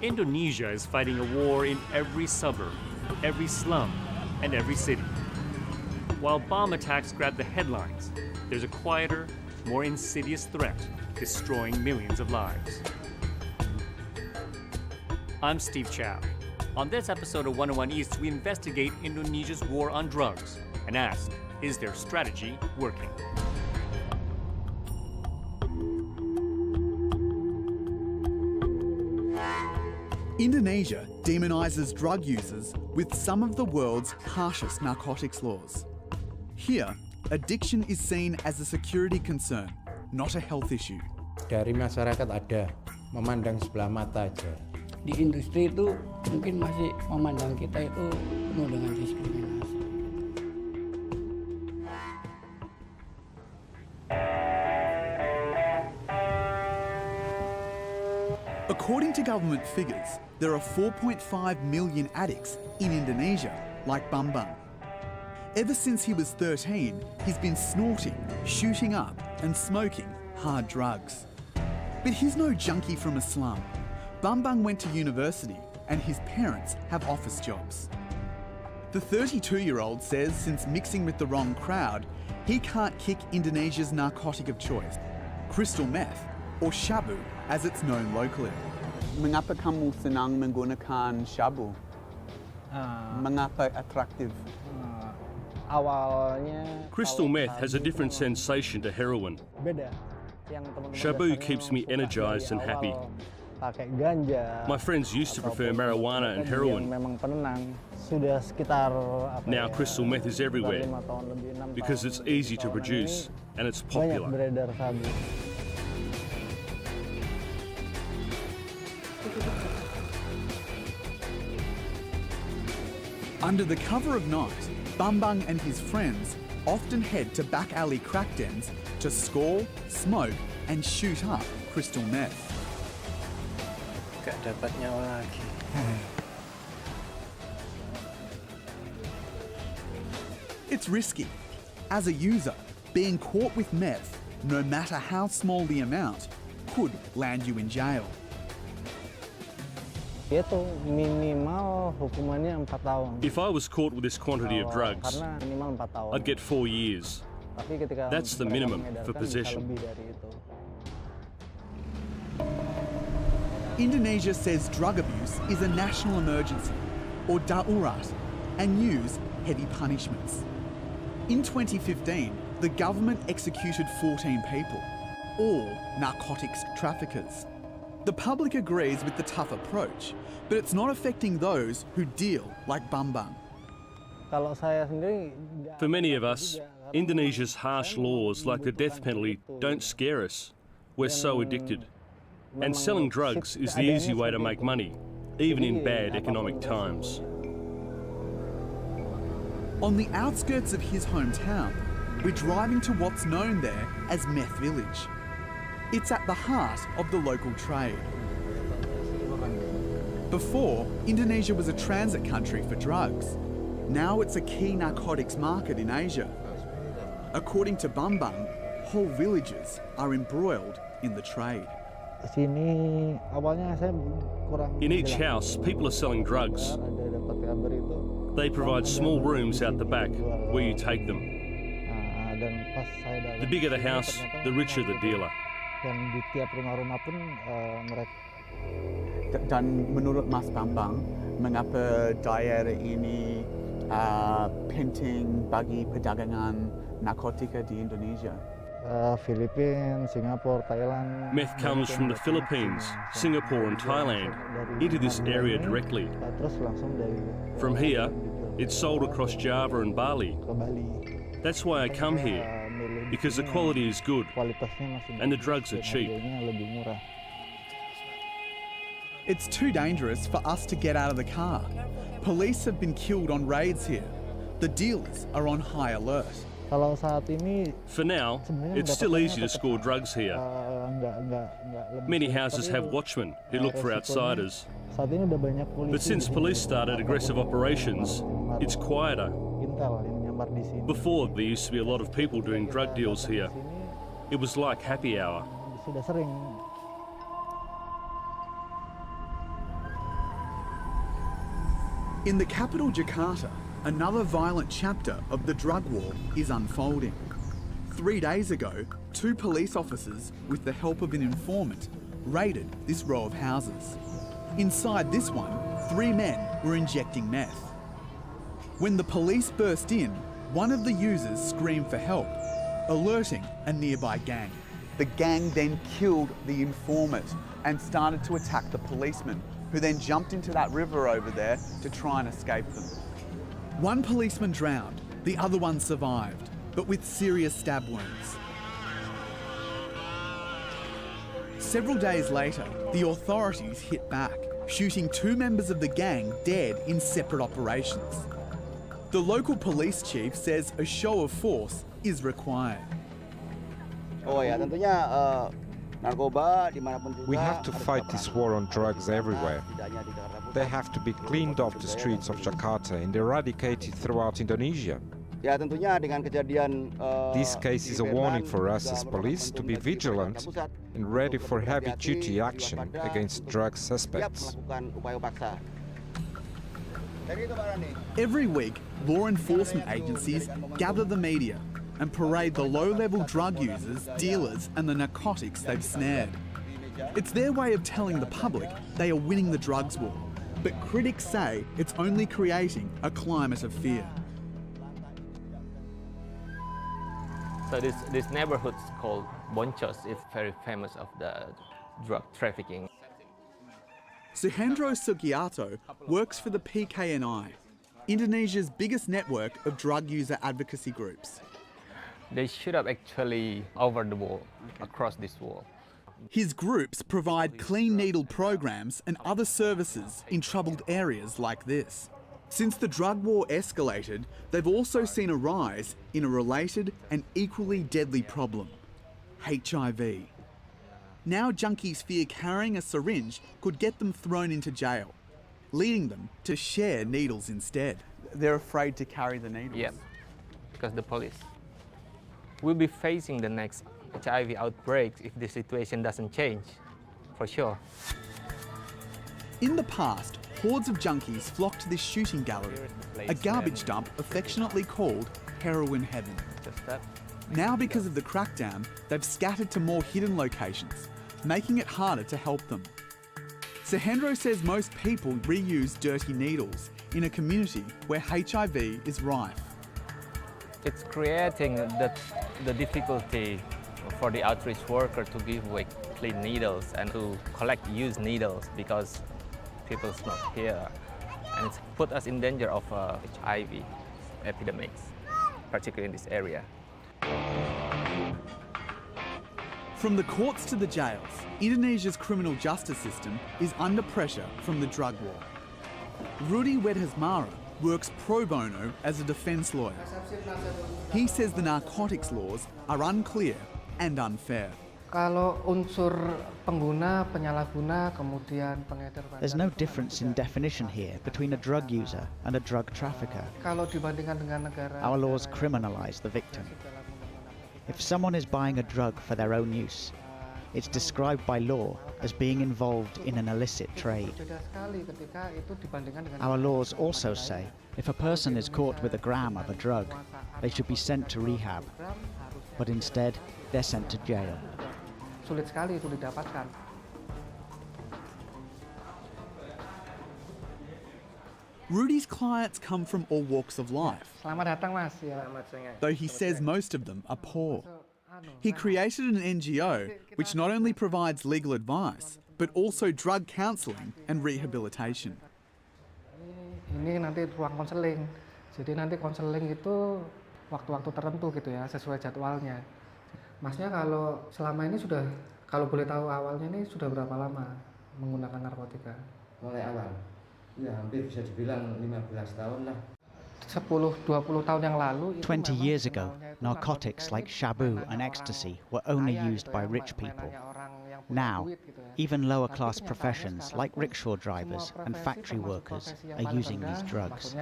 Indonesia is fighting a war in every suburb, every slum, and every city. While bomb attacks grab the headlines, there's a quieter, more insidious threat destroying millions of lives. I'm Steve Chow. On this episode of 101 East, we investigate Indonesia's war on drugs and ask, is their strategy working? Indonesia demonizes drug users with some of the world's harshest narcotics laws. Here, addiction is seen as a security concern, not a health issue. Dari masyarakat ada memandang sebelah mata aja. Di industri itu mungkin masih memandang kita itu penuh dengan diskriminasi. According to government figures, there are 4.5 million addicts in Indonesia, like Bambang. Ever since he was 13, he's been snorting, shooting up and smoking hard drugs. But he's no junkie from a slum. Bambang went to university and his parents have office jobs. The 32-year-old says since mixing with the wrong crowd, he can't kick Indonesia's narcotic of choice, crystal meth, or shabu as it's known locally. Mengapa kamu senang menggunakan shabu? Mengapa atraktif? Crystal meth has a different sensation to heroin. Shabu keeps me energized and happy. My friends used to prefer marijuana and heroin. Now crystal meth is everywhere because it's easy to produce and it's popular. Under the cover of night, Bambang and his friends often head to back alley crack dens to score, smoke and shoot up crystal meth. Gak dapat nyawa lagi. It's risky. As a user, being caught with meth, no matter how small the amount, could land you in jail. If I was caught with this quantity of drugs, I'd get 4 years. That's the minimum for possession. Indonesia says drug abuse is a national emergency, or darurat, and use heavy punishments. In 2015, the government executed 14 people, all narcotics traffickers. The public agrees with the tough approach, but it's not affecting those who deal like Bambang. For many of us, Indonesia's harsh laws like the death penalty don't scare us. We're so addicted. And selling drugs is the easy way to make money, even in bad economic times. On the outskirts of his hometown, we're driving to what's known there as Meth Village. It's at the heart of the local trade. Before, Indonesia was a transit country for drugs. Now it's a key narcotics market in Asia. According to Bambang, whole villages are embroiled in the trade. In each house, people are selling drugs. They provide small rooms out the back where you take them. The bigger the house, the richer the dealer. Dan menurut Mas Bambang, mengapa daerah ini penting bagi perdagangan narkotika di Indonesia? Philippines, Singapore, Thailand. Meth comes from the Philippines, Singapore and Thailand into this area directly. From here, it's sold across Java and Bali. That's why I come here, because the quality is good and the drugs are cheap. It's too dangerous for us to get out of the car. Police have been killed on raids here. The dealers are on high alert. For now, it's still easy to score drugs here. Many houses have watchmen who look for outsiders. But since police started aggressive operations, it's quieter. Before, there used to be a lot of people doing drug deals here. It was like happy hour. In the capital, Jakarta, another violent chapter of the drug war is unfolding. 3 days ago, 2 police officers, with the help of an informant, raided this row of houses. Inside this one, 3 men were injecting meth. When the police burst in, one of the users screamed for help, alerting a nearby gang. The gang then killed the informant and started to attack the policeman, who then jumped into that river over there to try and escape them. One policeman drowned, the other one survived, but with serious stab wounds. Several days later, the authorities hit back, shooting 2 members of the gang dead in separate operations. The local police chief says a show of force is required. We have to fight this war on drugs everywhere. They have to be cleaned off the streets of Jakarta and eradicated throughout Indonesia. This case is a warning for us as police to be vigilant and ready for heavy-duty action against drug suspects. Every week, law enforcement agencies gather the media and parade the low-level drug users, dealers and the narcotics they've snared. It's their way of telling the public they are winning the drugs war, but critics say it's only creating a climate of fear. So this neighborhood called Boncos is very famous of the drug trafficking. Suhendro Sugiarto works for the PKNI, Indonesia's biggest network of drug user advocacy groups. They shoot up actually over the wall, across this wall. His groups provide clean needle programs and other services in troubled areas like this. Since the drug war escalated, they've also seen a rise in a related and equally deadly problem, HIV. Now junkies fear carrying a syringe could get them thrown into jail, leading them to share needles instead. They're afraid to carry the needles. Yeah, because the police. We'll be facing the next HIV outbreak if the situation doesn't change, for sure. In the past, hordes of junkies flocked to this shooting gallery, a garbage dump affectionately called Heroin Heaven. Now, because of the crackdown, they've scattered to more hidden locations, making it harder to help them. Suhendro says most people reuse dirty needles in a community where HIV is rife. It's creating the difficulty for the outreach worker to give away clean needles and to collect used needles because people's not here. And it's put us in danger of HIV epidemics, particularly in this area. From the courts to the jails, Indonesia's criminal justice system is under pressure from the drug war. Rudy Wedhasmara works pro bono as a defence lawyer. He says the narcotics laws are unclear and unfair. There's no difference in definition here between a drug user and a drug trafficker. Our laws criminalise the victim. If someone is buying a drug for their own use, it's described by law as being involved in an illicit trade. Our laws also say if a person is caught with a gram of a drug, they should be sent to rehab, but instead they're sent to jail. Rudy's clients come from all walks of life, though he says most of them are poor. He created an NGO which not only provides legal advice, but also drug counselling and rehabilitation. Ini nanti ruang konseling. Jadi nanti konseling itu waktu-waktu tertentu gitu ya, sesuai jadwalnya. Masnya kalau selama ini sudah, kalau boleh tahu awalnya ini sudah berapa lama menggunakan narkotika? Mulai awal. Ya, hampir bisa dibilang 15 tahun lah. 10-20 tahun yang lalu. 20 years ago, narcotics like shabu and ecstasy were only used by rich people. Now, even lower-class professions like rickshaw drivers and factory workers are using these drugs.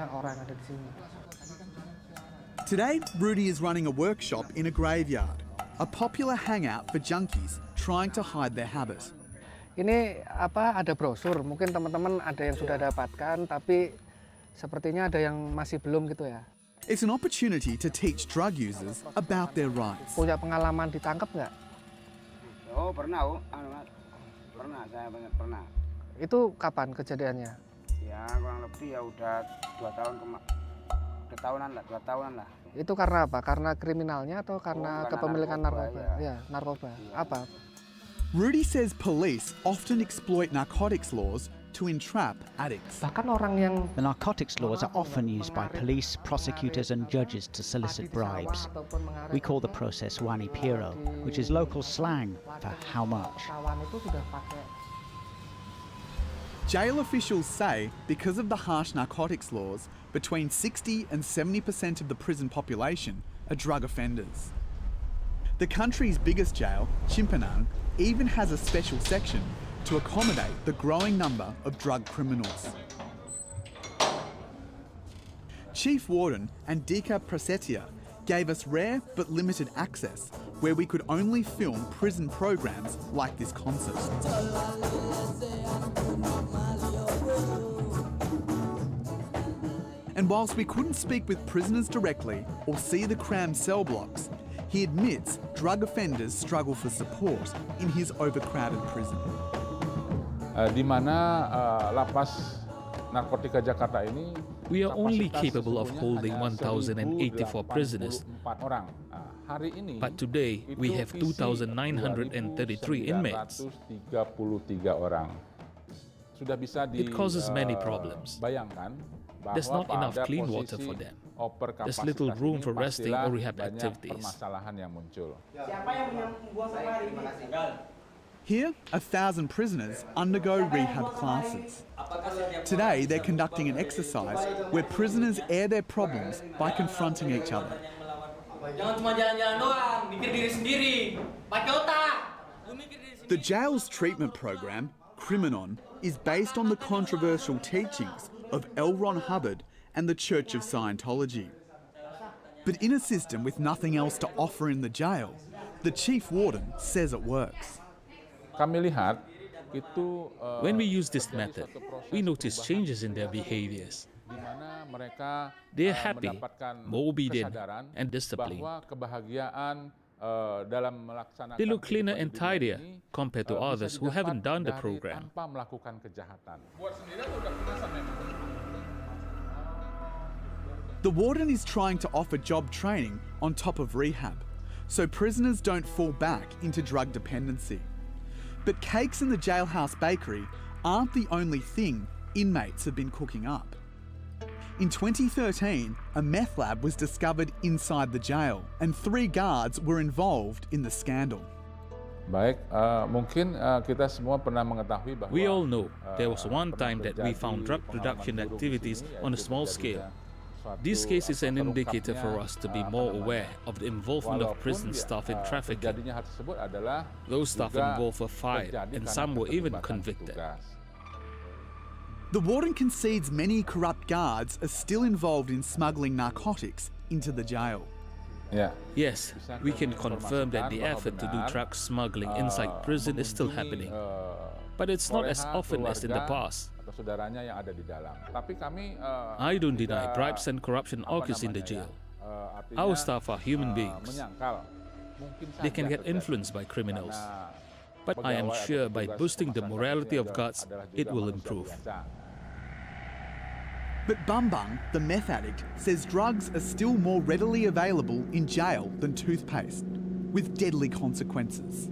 Today, Rudy is running a workshop in a graveyard, a popular hangout for junkies trying to hide their habit. Ini ada brosur, mungkin teman-teman ada yang sudah dapatkan, tapi sepertinya ada yang masih belum gitu ya. It's an opportunity to teach drug users about their rights. Punya pengalaman ditangkap nggak? Oh pernah, pernah saya pernah. Itu kapan kejadiannya? Ya kurang lebih ya udah 2 tahunan lah. Itu karena apa? Karena kriminalnya atau karena kepemilikan narkoba? Ya, narkoba. Apa? Rudy says police often exploit narcotics laws to entrap addicts. Bahkan orang yang The narcotics laws are often used by police, prosecutors and judges to solicit bribes. We call the process wani piro, which is local slang for how much. Jail officials say because of the harsh narcotics laws, between 60 and 70% of the prison population are drug offenders. The country's biggest jail, Chimpanang, even has a special section to accommodate the growing number of drug criminals. Chief Warden Andika Prasetya gave us rare but limited access where we could only film prison programs like this concert. And whilst we couldn't speak with prisoners directly or see the crammed cell blocks, he admits drug offenders struggle for support in his overcrowded prison. Di mana lapas narkotika Jakarta ini we are only capable of holding 1,084 prisoners. But today we have 2,933 inmates. It causes many problems. There's not enough clean water for them. There's little room for resting or rehab activities. Here, 1,000 prisoners undergo rehab classes. Today, they're conducting an exercise where prisoners air their problems by confronting each other. The jail's treatment program, Criminon, is based on the controversial teachings of L. Ron Hubbard and the Church of Scientology. But in a system with nothing else to offer in the jail, the chief warden says it works. When we use this method, we notice changes in their behaviors. They are happy, more obedient, and disciplined. They look cleaner and tidier compared to others who haven't done the program. The warden is trying to offer job training on top of rehab, so prisoners don't fall back into drug dependency. But cakes in the jailhouse bakery aren't the only thing inmates have been cooking up. In 2013, a meth lab was discovered inside the jail and 3 guards were involved in the scandal. We all know there was one time that we found drug production activities on a small scale. This case is an indicator for us to be more aware of the involvement of prison staff in trafficking. Those staff involved were fired and some were even convicted. The warden concedes many corrupt guards are still involved in smuggling narcotics into the jail. Yes, we can confirm that the effort to do drug smuggling inside prison is still happening. But it's not as often as in the past. I don't deny bribes and corruption occurs in the jail. Our staff are human beings. They can get influenced by criminals. But I am sure by boosting the morality of guards, it will improve. But Bambang, the meth addict, says drugs are still more readily available in jail than toothpaste, with deadly consequences.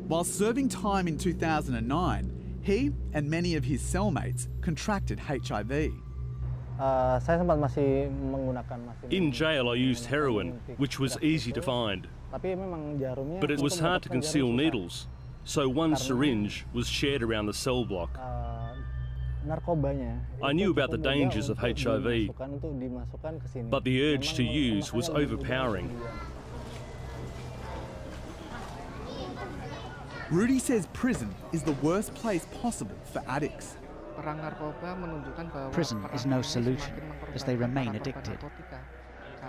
While serving time in 2009, he and many of his cellmates contracted HIV. In jail I used heroin, which was easy to find. But it was hard to conceal needles, so one syringe was shared around the cell block. I knew about the dangers of HIV, but the urge to use was overpowering. Rudy says prison is the worst place possible for addicts. Prison is no solution, as they remain addicted.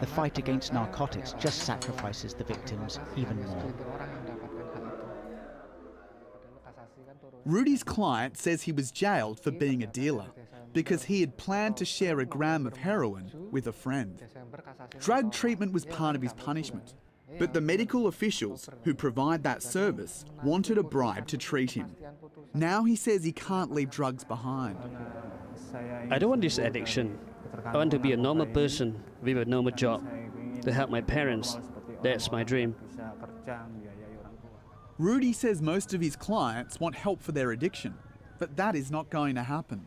The fight against narcotics just sacrifices the victims even more. Rudy's client says he was jailed for being a dealer because he had planned to share a gram of heroin with a friend. Drug treatment was part of his punishment, but the medical officials who provide that service wanted a bribe to treat him. Now he says he can't leave drugs behind. I don't want this addiction. I want to be a normal person with a normal job, to help my parents. That's my dream. Rudy says most of his clients want help for their addiction, but that is not going to happen.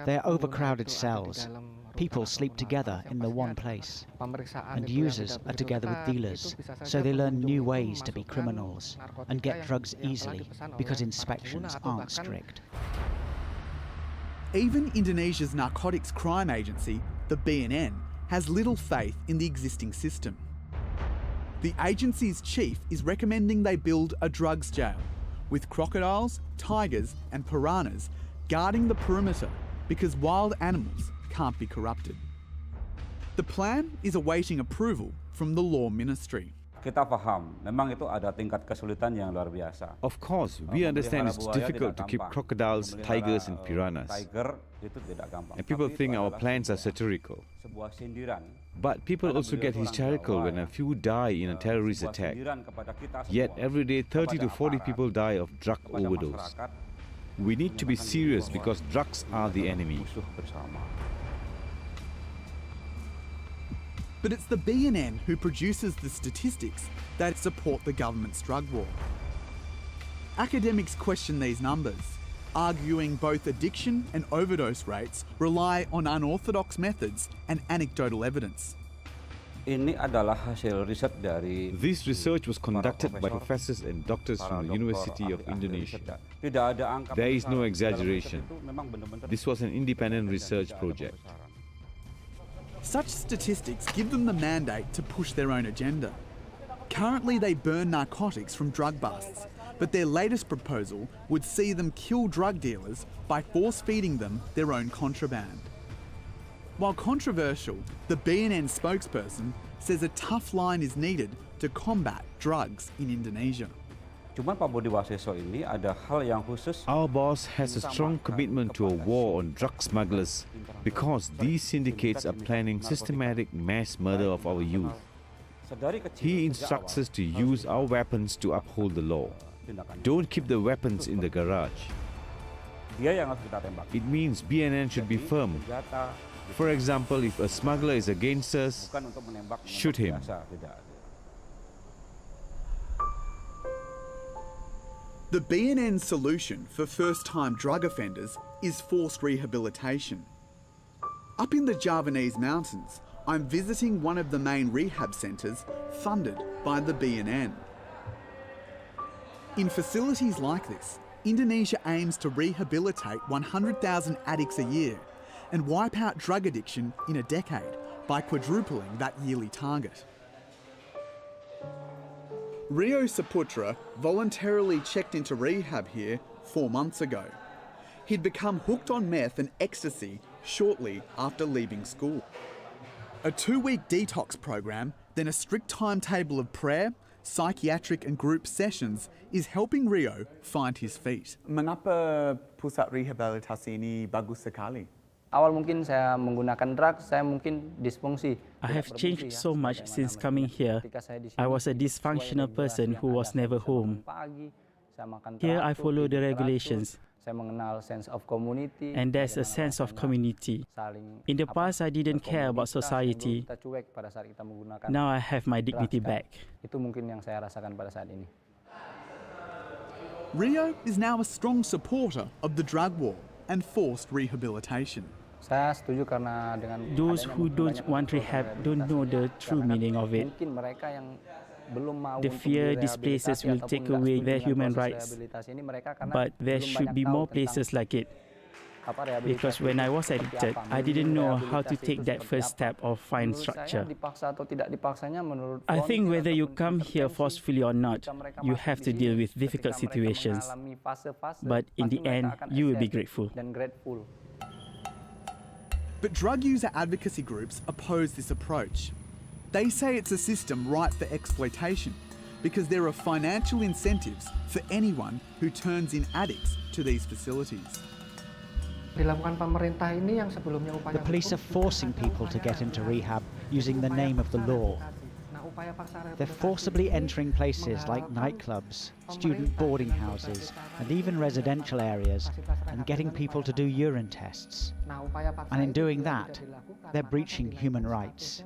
They're overcrowded cells. People sleep together in the one place. And users are together with dealers, so they learn new ways to be criminals and get drugs easily because inspections aren't strict. Even Indonesia's narcotics crime agency, the BNN, has little faith in the existing system. The agency's chief is recommending they build a drugs jail, with crocodiles, tigers and piranhas guarding the perimeter because wild animals can't be corrupted. The plan is awaiting approval from the Law Ministry. Of course, we understand it's difficult to keep crocodiles, tigers and piranhas. And people think our plans are satirical. But people also get hysterical when a few die in a terrorist attack. Yet every day 30 to 40 people die of drug overdose. We need to be serious because drugs are the enemy. But it's the BNN who produces the statistics that support the government's drug war. Academics question these numbers, arguing both addiction and overdose rates rely on unorthodox methods and anecdotal evidence. This research was conducted by professors and doctors from the University of Indonesia. There is no exaggeration. This was an independent research project. Such statistics give them the mandate to push their own agenda. Currently, they burn narcotics from drug busts, but their latest proposal would see them kill drug dealers by force-feeding them their own contraband. While controversial, the BNN spokesperson says a tough line is needed to combat drugs in Indonesia. Our boss has a strong commitment to a war on drug smugglers because these syndicates are planning systematic mass murder of our youth. He instructs us to use our weapons to uphold the law. Don't keep the weapons in the garage. It means BNN should be firm. For example, if a smuggler is against us, shoot him. The BNN's solution for first-time drug offenders is forced rehabilitation. Up in the Javanese mountains, I'm visiting one of the main rehab centres funded by the BNN. In facilities like this, Indonesia aims to rehabilitate 100,000 addicts a year and wipe out drug addiction in a decade by quadrupling that yearly target. Rio Saputra voluntarily checked into rehab here 4 months ago. He'd become hooked on meth and ecstasy shortly after leaving school. A 2-week detox program, then a strict timetable of prayer, psychiatric and group sessions is helping Rio find his feet. Mengapa pusat rehabilitasi ini bagus sekali? Awal mungkin saya menggunakan drugs, saya mungkin disfungsi. I have changed so much since coming here. I was a dysfunctional person who was never home. Here I follow the regulations. Saya mengenal sense of community. And there's a sense of community. In the past, I didn't care about society. Now I have my dignity back. Itu mungkin yang saya rasakan pada saat ini. Rio is now a strong supporter of the drug war and forced rehabilitation. Saya setuju karena dengan those who don't want rehab don't know the true meaning of it. Mungkin mereka yang belum mau the fear these places will take away their human rights. But there should be more places like it. Because when I was addicted, I didn't know how to take that first step of find structure. I think whether you come here forcefully or not, you have to deal with difficult situations. But in the end, you will be grateful. But drug user advocacy groups oppose this approach. They say it's a system ripe for exploitation because there are financial incentives for anyone who turns in addicts to these facilities. The police are forcing people to get into rehab using the name of the law. They're forcibly entering places like nightclubs, student boarding houses, and even residential areas, and getting people to do urine tests. And in doing that, they're breaching human rights.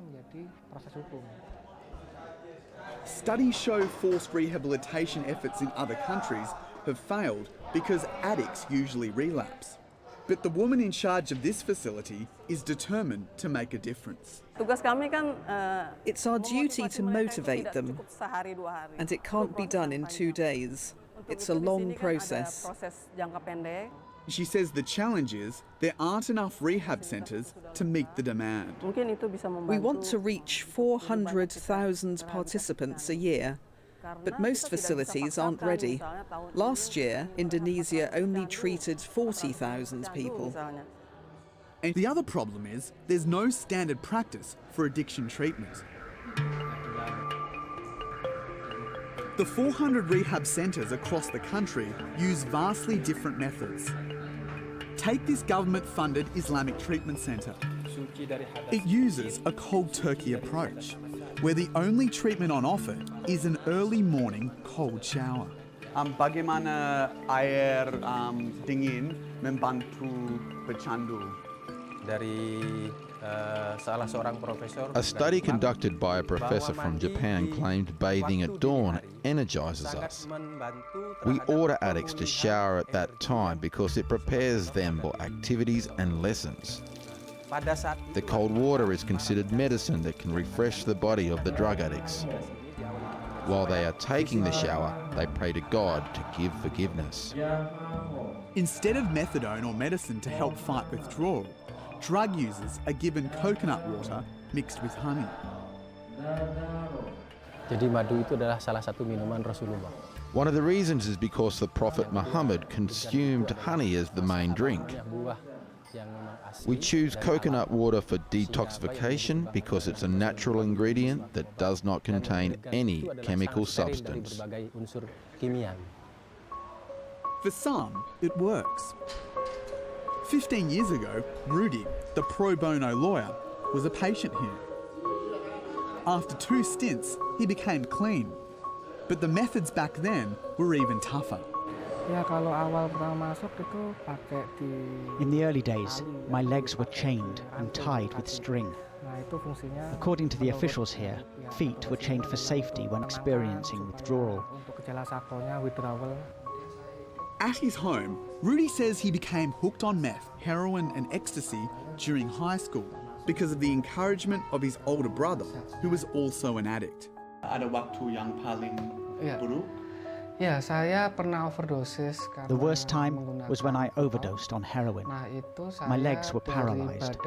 Studies show forced rehabilitation efforts in other countries have failed because addicts usually relapse. But the woman in charge of this facility is determined to make a difference. It's our duty to motivate them, and it can't be done in 2 days. It's a long process. She says the challenge is there aren't enough rehab centres to meet the demand. We want to reach 400,000 participants a year, but most facilities aren't ready. Last year, Indonesia only treated 40,000 people. And the other problem is there's no standard practice for addiction treatment. The 400 rehab centres across the country use vastly different methods. Take this government-funded Islamic treatment centre. It uses a cold turkey approach, where the only treatment on offer is an early morning cold shower. Bagaimana air dingin membantu pecandu? A study conducted by a professor from Japan claimed bathing at dawn energises us. We order addicts to shower at that time because it prepares them for activities and lessons. The cold water is considered medicine that can refresh the body of the drug addicts. While they are taking the shower, they pray to God to give forgiveness. Instead of methadone or medicine to help fight withdrawal, drug users are given coconut water mixed with honey. Jadi madu itu adalah salah satu minuman Rasulullah. One of the reasons is because the Prophet Muhammad consumed honey as the main drink. We choose coconut water for detoxification because it's a natural ingredient that does not contain any chemical substance. For some, it works. 15 years ago, Rudy, the pro bono lawyer, was a patient here. After 2 stints, he became clean. But the methods back then were even tougher. In the early days, my legs were chained and tied with string. According to the officials here, feet were chained for safety when experiencing withdrawal. At his home, Rudy says he became hooked on meth, heroin and ecstasy during high school because of the encouragement of his older brother, who was also an addict. Ada waktu yang paling buruk? The worst time was when I overdosed on heroin. My legs were paralyzed.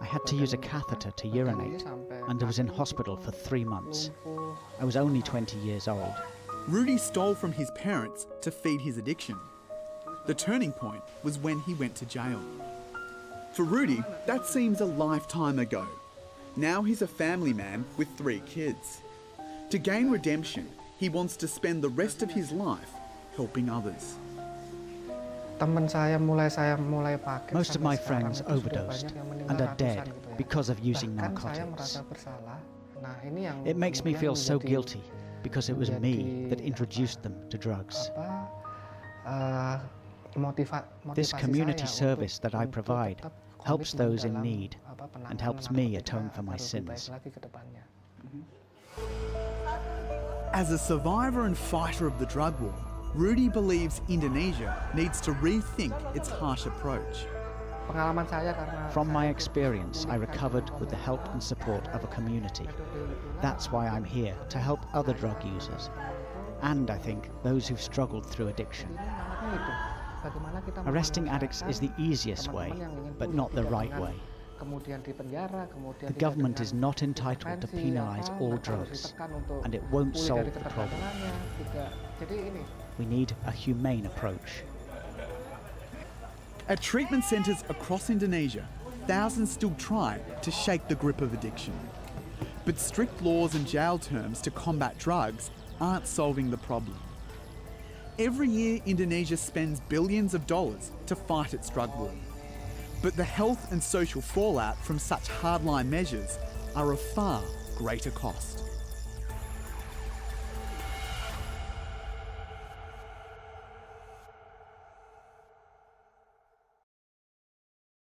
I had to use a catheter to urinate, and I was in hospital for 3 months. I was only 20 years old. Rudy stole from his parents to feed his addiction. The turning point was when he went to jail. For Rudy, that seems a lifetime ago. Now he's a family man with 3 kids. To gain redemption, he wants to spend the rest of his life helping others. Most of my friends overdosed and are dead because of using narcotics. It makes me feel so guilty because it was me that introduced them to drugs. This community service that I provide helps those in need and helps me atone for my sins. As a survivor and fighter of the drug war, Rudy believes Indonesia needs to rethink its harsh approach. From my experience, I recovered with the help and support of a community. That's why I'm here, to help other drug users, and I think those who've struggled through addiction. Arresting addicts is the easiest way, but not the right way. The government is not entitled to penalise all drugs, and it won't solve the problem. We need a humane approach. At treatment centres across Indonesia, thousands still try to shake the grip of addiction. But strict laws and jail terms to combat drugs aren't solving the problem. Every year, Indonesia spends billions of dollars to fight its drug war. But the health and social fallout from such hardline measures are of far greater cost.